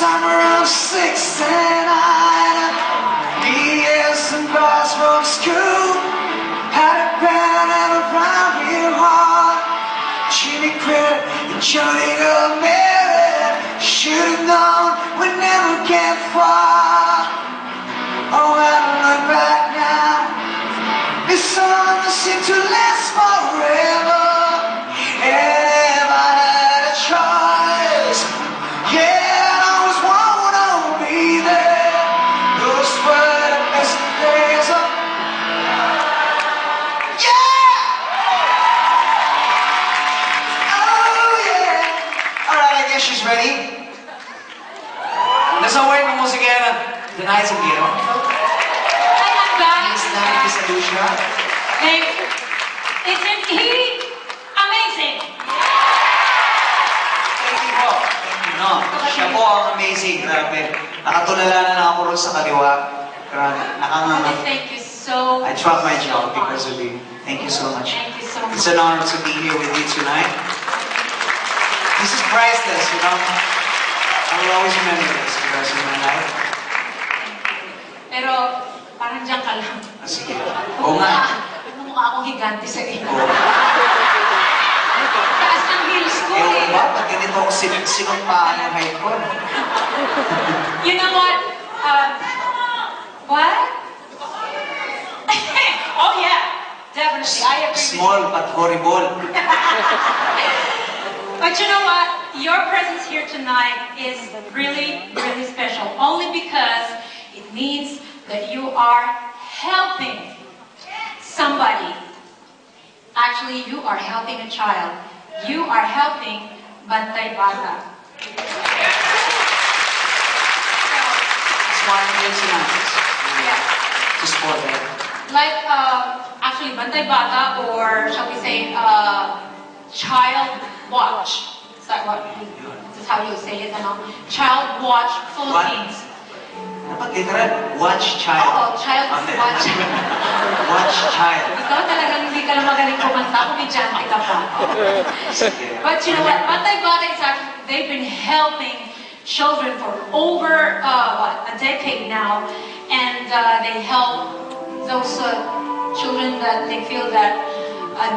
Somewhere around 6 and 9, BS and bars from school. Had a band and a round real hard. Jimmy quit and Johnny got married. Should've known we'd never get far. Oh, I don't look back now. This song seemed to last forever. And if I had a choice, yeah, I always wanna be there. Those were the best days of. Yeah! Oh yeah! Alright, I guess she's ready. Nasa away ng musika na Denai Zagiro. Hi, I'm back. Miss Nani Salusia. Hey, isn't he amazing? Thank you po. No, siya po ang amazing. Grabe. Nakatulala na lang ako ron sa kaliwa. Grabe. Nakanganga. Thank you so much. I dropped my jaw because of you. Thank you so much. Thank you so much. It's an honor to be here with you tonight. This is priceless, you know. I will always remember this for the rest of my life. Pero, parang dyan ka lang. Ah, sige. Oo nga. Mukha akong higante sa iyo. Oo. Taas ng heels ko Eh, eh. ba? Pag ganito ako sinumpaan ng height ko. You know what? What? Oh yeah, definitely. I agree. Small but horrible. But you know what? Your presence here tonight is really, really special. Only because it means that you are helping somebody. Actually, you are helping a child. You are helping Bantay Bata. It's one of your tonight. Yeah. To support them. Like, actually, Bantay Bata, or shall we say, Child Watch. Is that what? This is how you say it, ano? Child Watch Philippines. Dapat literal, watch child. Oo, Child Watch. Watch child. Ikaw talagang hindi ka lang magaling kumanta, kumidyante ka pa. But you know what? Bantay Bata is actually, they've been helping children for over, a decade now. And they help those children that they feel that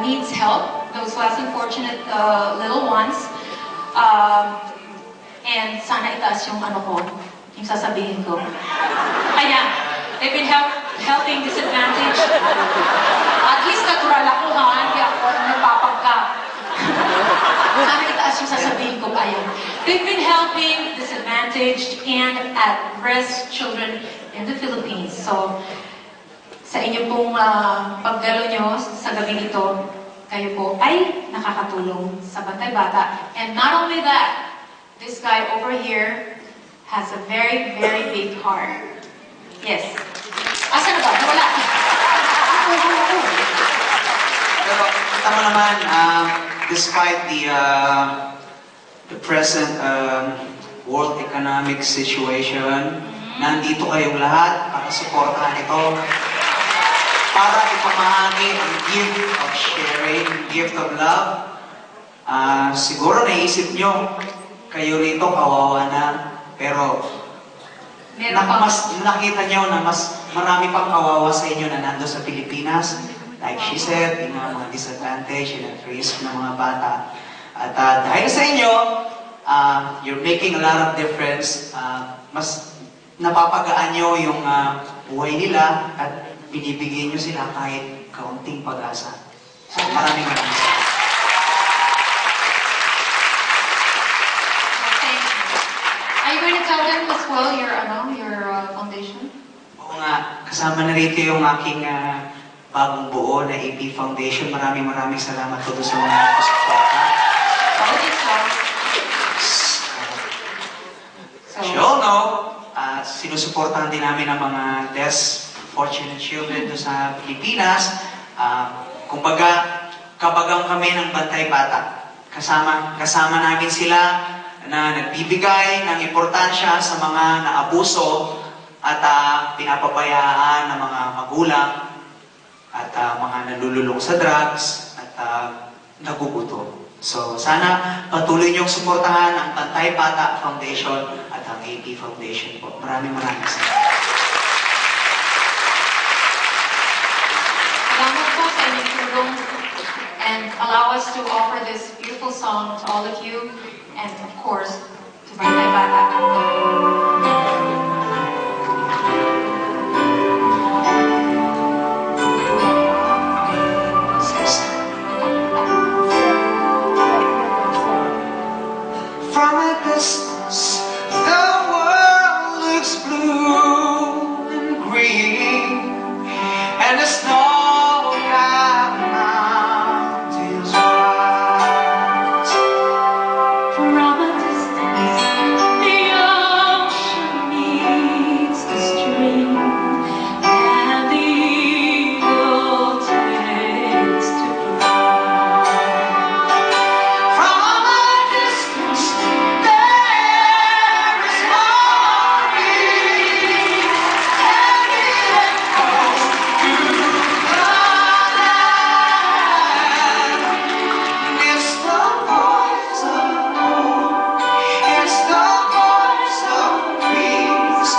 needs help, those less unfortunate little ones. And sana itaas yung ano ko, yung sasabihin ko. Ayan, they've been helping disadvantaged. At least natural ako ha, hindi ako nagpapagka. Sana itaas yung sasabihin ko pa yun. They've been helping disadvantaged and at-risk children in the Philippines. So, sa inyo pong pagdalo nyo sa gabi ito, kayo po ay nakakatulong sa Bantay Bata. And not only that, this guy over here has a very, very big heart. Yes. Asa na ba? Wala. Pero kita mo naman, despite the present world economic situation, nandito kayong lahat para suportahan ito. Para ipamahagi ang gift of sharing, gift of love. Siguro naisip nyo, kayo rito kawawa na, pero mas nakita nyo na mas marami pang kawawa sa inyo na nando sa Pilipinas. Like she said, yung mga disadvantage and at-risk ng mga bata. At dahil sa inyo, you're making a lot of difference. Mas napapagaan nyo yung buhay nila at binibigyan nyo sila kahit kaunting pag-asa. So maraming salamat. Are you going to tell them as well your foundation? Oo nga, kasama na rito yung aking bagong buo na AP Foundation. Maraming salamat po sa mga nakasuporta. You all know, sinusuportahan din namin ang mga less fortunate children doon sa Pilipinas. Kumbaga, kabagang kami ng Bantay Bata. Kasama namin sila na nagbibigay ng importansya sa mga naabuso at pinapabayaan ng mga magulang at mga nalululong sa drugs at nagugutom. So, sana patuloy niyong suportahan ang Pantay Bata Foundation at ang AP Foundation po. Maraming salamat. Salamat po sa inyong tulong and allow us to offer this beautiful song to all of you and of course to Pantay Bata. From a distance, the world looks blue and green, and the snow-capped mountains rise. From a distance, the ocean meets the stream, and the eagle takes to fly. From a distance, there is harmony, and it echoes through the land. It's the voice of hope, it's the voice of peace,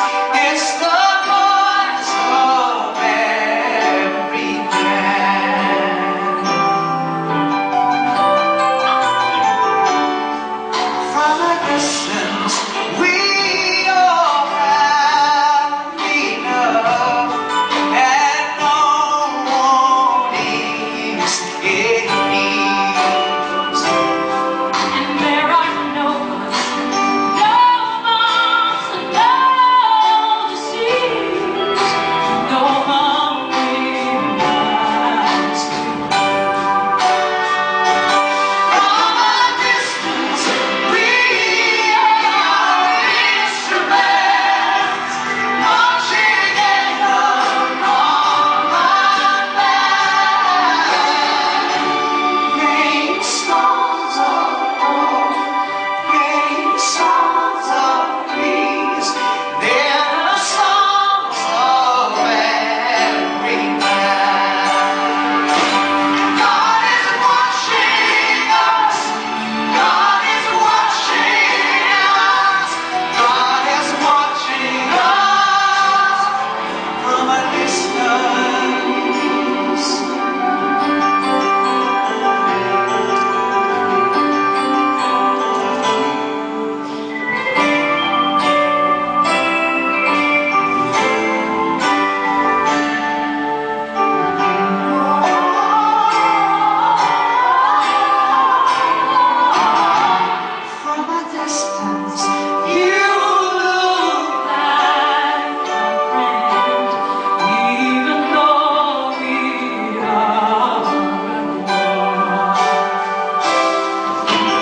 it's the voice of every man. From a distance, we all have enough, and no one is in need. And there are no wars, no bombs, and no disease, no hungry minds to From a distance, we are instruments, marching in the common band. Playing songs of hope, playing songs of peace, they're the songs of every man. God is watching us, God is watching us, God is watching us from a distance. From a distance, you look like a friend, even though we are apart.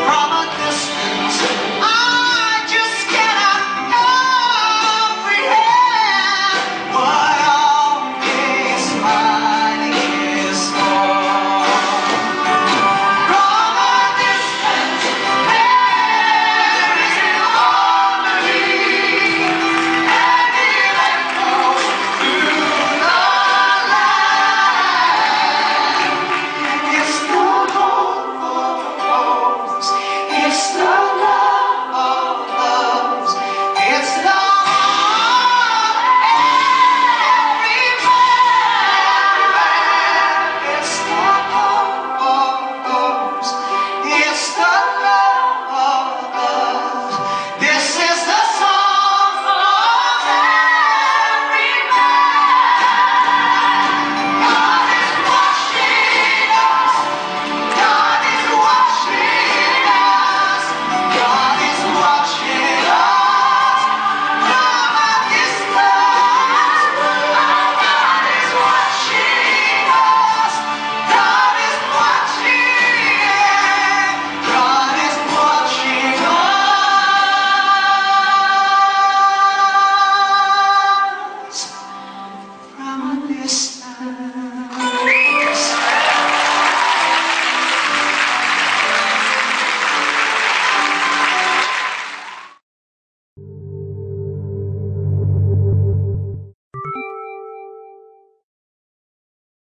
from a distance. I just cannot comprehend what all this fighting is for. From a distance, there is harmony, and it echoes through the land. It's the hope of hopes, it's the